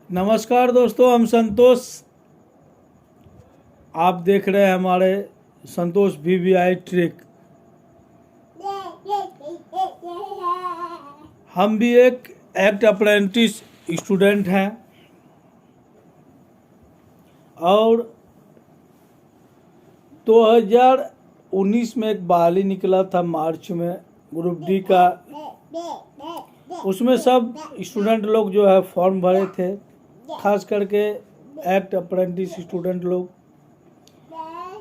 नमस्कार दोस्तों, हम संतोष। आप देख रहे हैं हमारे संतोष VVI ट्रिक। हम भी एक एक्ट अप्रेंटिस स्टूडेंट हैं और 2019 में एक बहाली निकला था मार्च में ग्रुप डी का। उसमें सब स्टूडेंट लोग जो है फॉर्म भरे थे, खास करके एक्ट अप्रेंटिस स्टूडेंट लोग,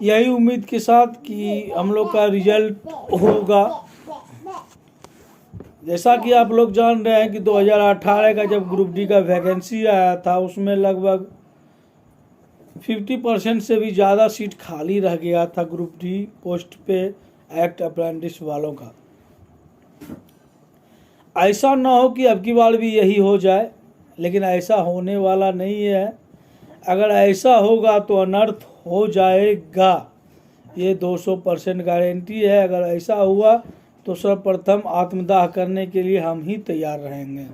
यही उम्मीद के साथ कि हम लोग का रिजल्ट होगा। जैसा कि आप लोग जान रहे हैं कि 2018 का जब ग्रुप डी का वैकेंसी आया था, उसमें लगभग 50% से भी ज़्यादा सीट खाली रह गया था ग्रुप डी पोस्ट पे एक्ट अप्रेंटिस वालों का। ऐसा ना हो कि अब की बार भी यही हो जाए, लेकिन ऐसा होने वाला नहीं है। अगर ऐसा होगा तो अनर्थ हो जाएगा, ये 200% गारंटी है। अगर ऐसा हुआ तो सर्वप्रथम आत्मदाह करने के लिए हम ही तैयार रहेंगे।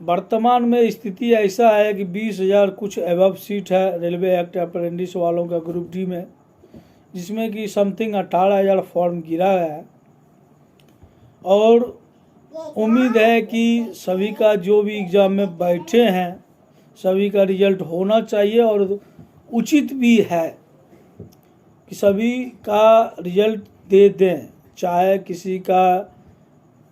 वर्तमान में स्थिति ऐसा है कि 20,000 कुछ एबव सीट है रेलवे एक्ट अप्रेंटिस वालों का ग्रुप डी में, जिसमें कि समथिंग 18,000 फॉर्म गिरा है। और उम्मीद है कि सभी का जो भी एग्ज़ाम में बैठे हैं सभी का रिजल्ट होना चाहिए, और उचित भी है कि सभी का रिजल्ट दे दें। चाहे किसी का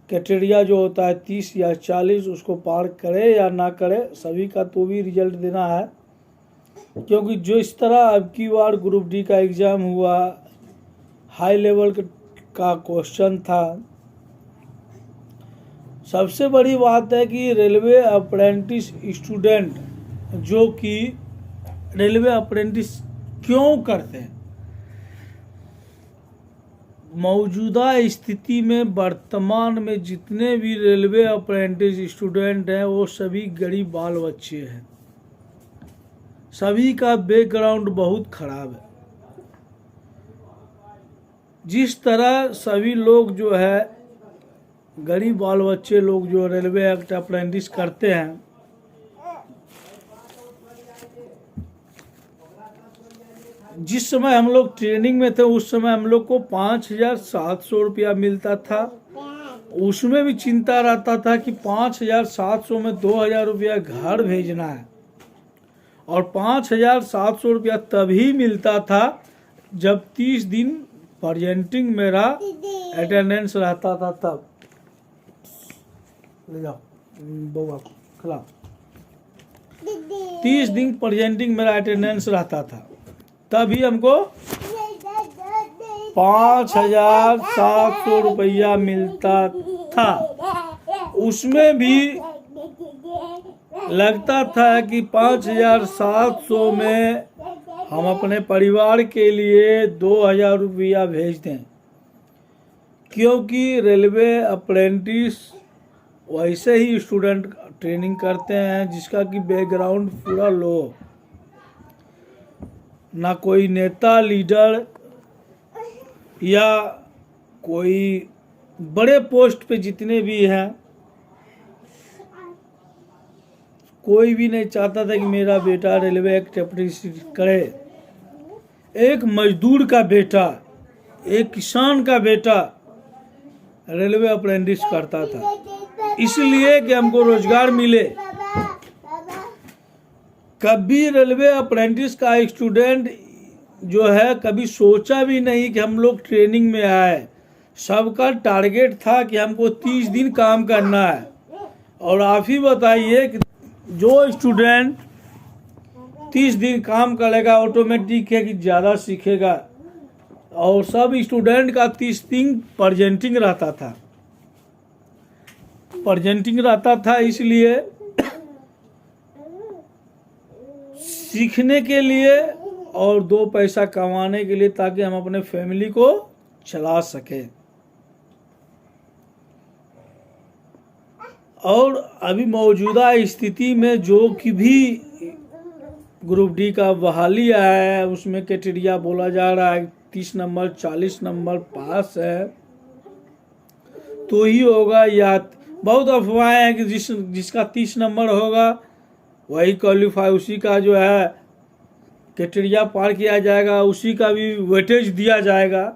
क्राइटेरिया जो होता है 30 या 40, उसको पार करे या ना करे, सभी का तो भी रिजल्ट देना है। क्योंकि जो इस तरह अब की बार ग्रुप डी का एग्ज़ाम हुआ, हाई लेवल का क्वेश्चन था। सबसे बड़ी बात है कि रेलवे अप्रेंटिस स्टूडेंट जो कि रेलवे अप्रेंटिस क्यों करते हैं, मौजूदा स्थिति में वर्तमान में जितने भी रेलवे अप्रेंटिस स्टूडेंट हैं वो सभी गरीब बाल बच्चे हैं। सभी का बैकग्राउंड बहुत खराब है। जिस तरह सभी लोग जो है गरीब बाल बच्चे लोग जो रेलवे एक्ट अप्रेंटिस करते हैं, जिस समय हम लोग ट्रेनिंग में थे उस समय हम लोग को 5,700 रुपया मिलता था। उसमें भी चिंता रहता था कि 5,700 में 2,000 रुपया घर भेजना है, और 5,700 रुपया तभी मिलता था जब 30 दिन प्रेजेंटिंग मेरा अटेंडेंस रहता था। तब ले जाओ बउआ खिला। 30 दिन प्रेजेंटिंग मेरा अटेंडेंस रहता था, तभी हमको 5,700 रुपया मिलता था। उसमें भी लगता था कि 5,700 में हम अपने परिवार के लिए 2,000 रुपया भेज दें, क्योंकि रेलवे अप्रेंटिस वैसे ही स्टूडेंट ट्रेनिंग करते हैं जिसका कि बैकग्राउंड पूरा लो, ना कोई नेता लीडर या कोई बड़े पोस्ट पे जितने भी हैं, कोई भी नहीं चाहता था कि मेरा बेटा रेलवे एक्ट अप्रेंटिस करे। एक मजदूर का बेटा, एक किसान का बेटा रेलवे अप्रेंटिस करता था, इसलिए कि हमको रोजगार मिले। कभी रेलवे अप्रेंटिस का स्टूडेंट जो है कभी सोचा भी नहीं कि हम लोग ट्रेनिंग में आए। सबका टारगेट था कि हमको 30 दिन काम करना है। और आप ही बताइए कि जो स्टूडेंट 30 दिन काम करेगा ऑटोमेटिक है कि ज़्यादा सीखेगा। और सब स्टूडेंट का 30 दिन प्रेजेंटिंग रहता था, इसलिए सीखने के लिए और 2 पैसा कमाने के लिए, ताकि हम अपने फैमिली को चला सके। और अभी मौजूदा स्थिति में जो कि भी ग्रुप डी का बहाली आया है, उसमें क्राइटेरिया बोला जा रहा है 30 नंबर 40 नंबर पास है। तो ही होगा, या बहुत अफवाहें हैं कि जिसका 30 नंबर होगा वही क्वालिफाई, उसी का जो है क्राइटेरिया पार किया जाएगा, उसी का भी वेटेज दिया जाएगा।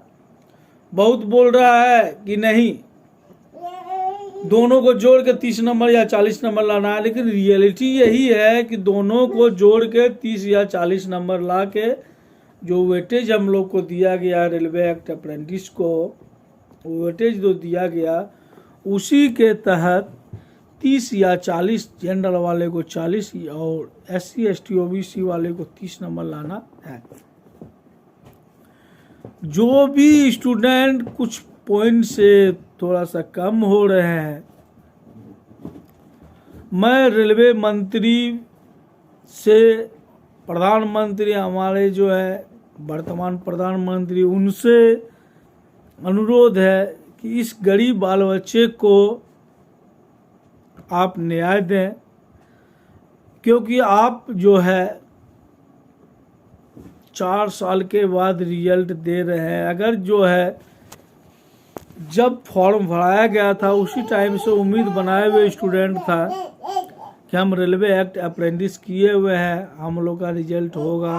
बहुत बोल रहा है कि नहीं, दोनों को जोड़ के 30 नंबर या 40 नंबर लाना है, लेकिन रियलिटी यही है कि दोनों को जोड़ के 30 या 40 नंबर ला के जो वेटेज हम लोग को दिया गया रेलवे एक्ट अप्रेंटिस को, वेटेज जो दिया गया उसी के तहत 30 या 40 जनरल वाले को 40 और SC ST OBC वाले को 30 नंबर लाना है। जो भी स्टूडेंट कुछ पॉइंट से थोड़ा सा कम हो रहे हैं, मैं रेलवे मंत्री से, प्रधानमंत्री हमारे जो है वर्तमान प्रधानमंत्री, उनसे अनुरोध है कि इस गरीब बाल बच्चे को आप न्याय दें, क्योंकि आप जो है 4 साल के बाद रिजल्ट दे रहे हैं। अगर जो है जब फॉर्म भराया गया था उसी टाइम से उम्मीद बनाए हुए स्टूडेंट था कि हम रेलवे एक्ट अप्रेंटिस किए हुए हैं, हम लोग का रिजल्ट होगा,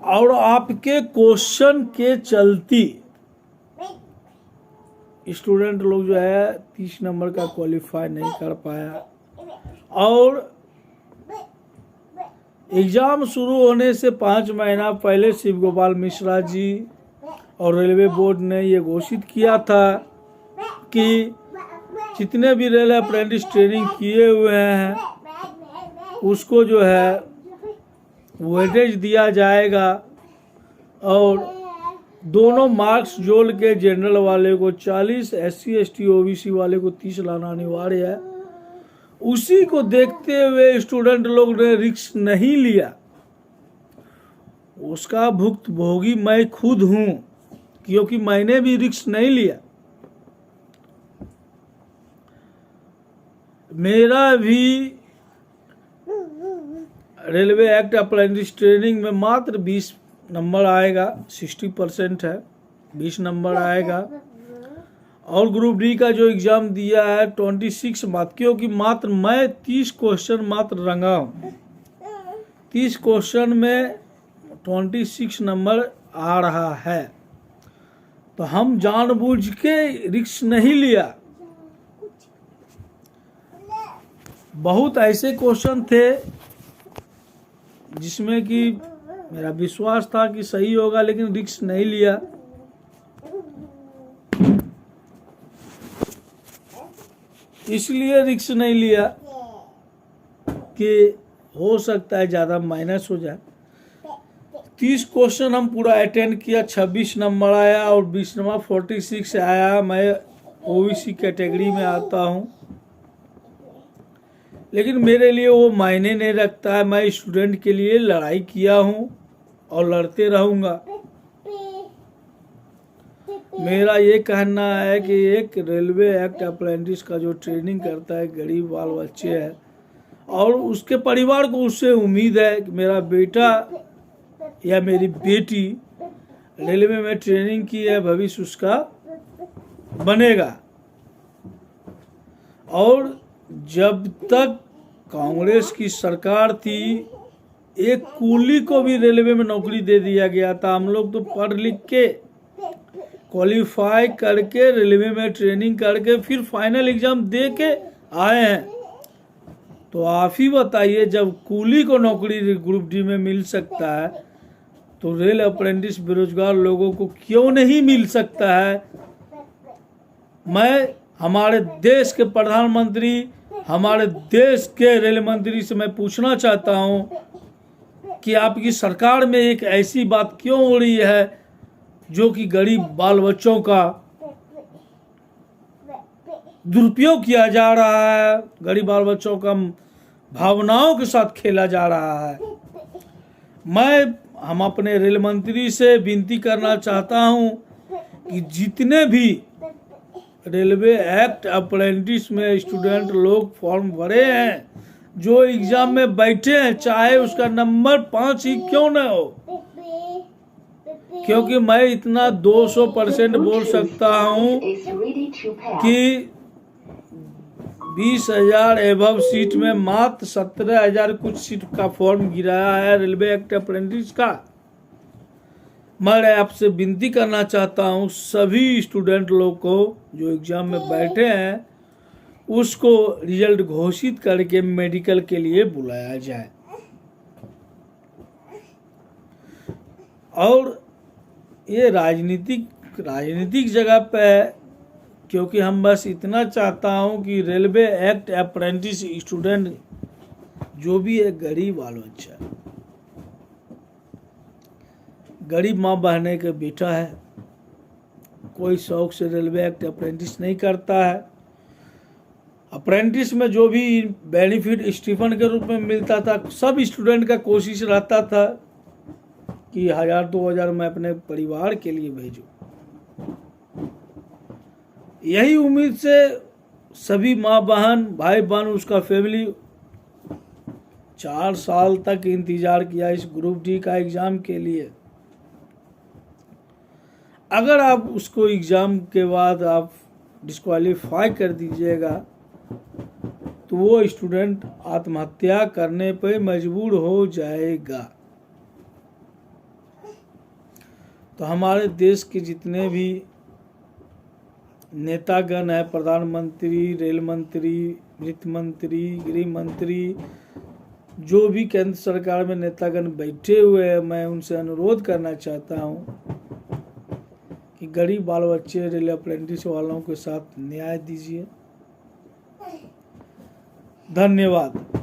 और आपके क्वेश्चन के चलती स्टूडेंट लोग जो है 30 नंबर का क्वालिफाई नहीं कर पाया, और एग्जाम शुरू होने से 5 महीना पहले शिव गोपाल मिश्रा जी और रेलवे बोर्ड ने ये घोषित किया था कि जितने भी रेल अप्रेंटिस ट्रेनिंग किए हुए हैं उसको जो है वेटेज दिया जाएगा, और दोनों मार्क्स जोड़ के जनरल वाले को 40, SC ST OBC वाले को 30 लाना अनिवार्य है। उसी को देखते हुए स्टूडेंट लोग ने रिस्क नहीं लिया, उसका भुक्तभोगी मैं खुद हूं, क्योंकि मैंने भी रिस्क नहीं लिया। मेरा भी रेलवे एक्ट अप्रेंटिस ट्रेनिंग में मात्र 20 नंबर आएगा, 60% है, 20 नंबर आएगा, और ग्रुप डी का जो एग्जाम दिया है 26 मार्क्स, क्योंकि मात्र मैं 30 क्वेश्चन मात्र रंगा हूँ, 30 क्वेश्चन में 26 नंबर आ रहा है, तो हम जानबूझ के रिस्क नहीं लिया। बहुत ऐसे क्वेश्चन थे जिसमें कि मेरा विश्वास था कि सही होगा, लेकिन रिस्क नहीं लिया। इसलिए रिस्क नहीं लिया कि हो सकता है ज़्यादा माइनस हो जाए। 30 क्वेश्चन हम पूरा अटेंड किया, 26 नंबर आया और 20 नंबर 46 आया। मैं OBC कैटेगरी में आता हूँ, लेकिन मेरे लिए वो मायने नहीं रखता है। मैं स्टूडेंट के लिए लड़ाई किया हूँ और लड़ते रहूँगा। मेरा ये कहना है कि एक रेलवे एक्ट अप्रेंटिस का जो ट्रेनिंग करता है, गरीब बाल बच्चे हैं और उसके परिवार को उससे उम्मीद है कि मेरा बेटा या मेरी बेटी रेलवे में ट्रेनिंग की है, भविष्य उसका बनेगा। और जब तक कांग्रेस की सरकार थी, एक कूली को भी रेलवे में नौकरी दे दिया गया था। हम लोग तो पढ़ लिख के क्वालिफाई करके रेलवे में ट्रेनिंग करके फिर फाइनल एग्जाम दे के आए हैं। तो आप ही बताइए, जब कूली को नौकरी ग्रुप डी में मिल सकता है तो रेल अप्रेंटिस बेरोजगार लोगों को क्यों नहीं मिल सकता है? मैं हमारे देश के प्रधानमंत्री, हमारे देश के रेल मंत्री से मैं पूछना चाहता हूं कि आपकी सरकार में एक ऐसी बात क्यों हो रही है जो कि गरीब बाल बच्चों का दुरुपयोग किया जा रहा है, गरीब बाल बच्चों का भावनाओं के साथ खेला जा रहा है। हम अपने रेल मंत्री से विनती करना चाहता हूं कि जितने भी रेलवे एक्ट अप्रेंटिस में स्टूडेंट लोग फॉर्म भरे हैं, जो एग्जाम में बैठे हैं, चाहे उसका नंबर 5 ही क्यों न हो, क्योंकि मैं इतना 200% बोल सकता हूँ कि 20,000 एबव सीट में मात्र 17,000 कुछ सीट का फॉर्म गिराया है रेलवे एक्ट अप्रेंटिस का। मैं आपसे विनती करना चाहता हूँ सभी स्टूडेंट लोग को जो एग्जाम में बैठे हैं उसको रिजल्ट घोषित करके मेडिकल के लिए बुलाया जाए। और ये राजनीतिक जगह पे है, क्योंकि हम बस इतना चाहता हूँ कि रेलवे एक्ट अप्रेंटिस स्टूडेंट जो भी है गरीब बाल बच्चा, गरीब माँ बहने के बेटा है, कोई शौक से रेलवे एक्ट अप्रेंटिस नहीं करता है। अप्रेंटिस में जो भी बेनिफिट स्टीफन के रूप में मिलता था, सब स्टूडेंट का कोशिश रहता था कि 1,000-2,000 मैं अपने परिवार के लिए भेजूं। यही उम्मीद से सभी माँ बहन भाई बहन उसका फैमिली 4 साल तक इंतजार किया इस ग्रुप डी का एग्जाम के लिए। अगर आप उसको एग्जाम के बाद आप डिस्क्वालीफाई कर दीजिएगा तो वो स्टूडेंट आत्महत्या करने पर मजबूर हो जाएगा। तो हमारे देश के जितने भी नेतागण है, प्रधानमंत्री, रेल मंत्री, वित्त मंत्री, गृह मंत्री, जो भी केंद्र सरकार में नेतागण बैठे हुए हैं, मैं उनसे अनुरोध करना चाहता हूँ कि गरीब बाल बच्चे रेल अप्रेंटिस वालों के साथ न्याय दीजिए। धन्यवाद।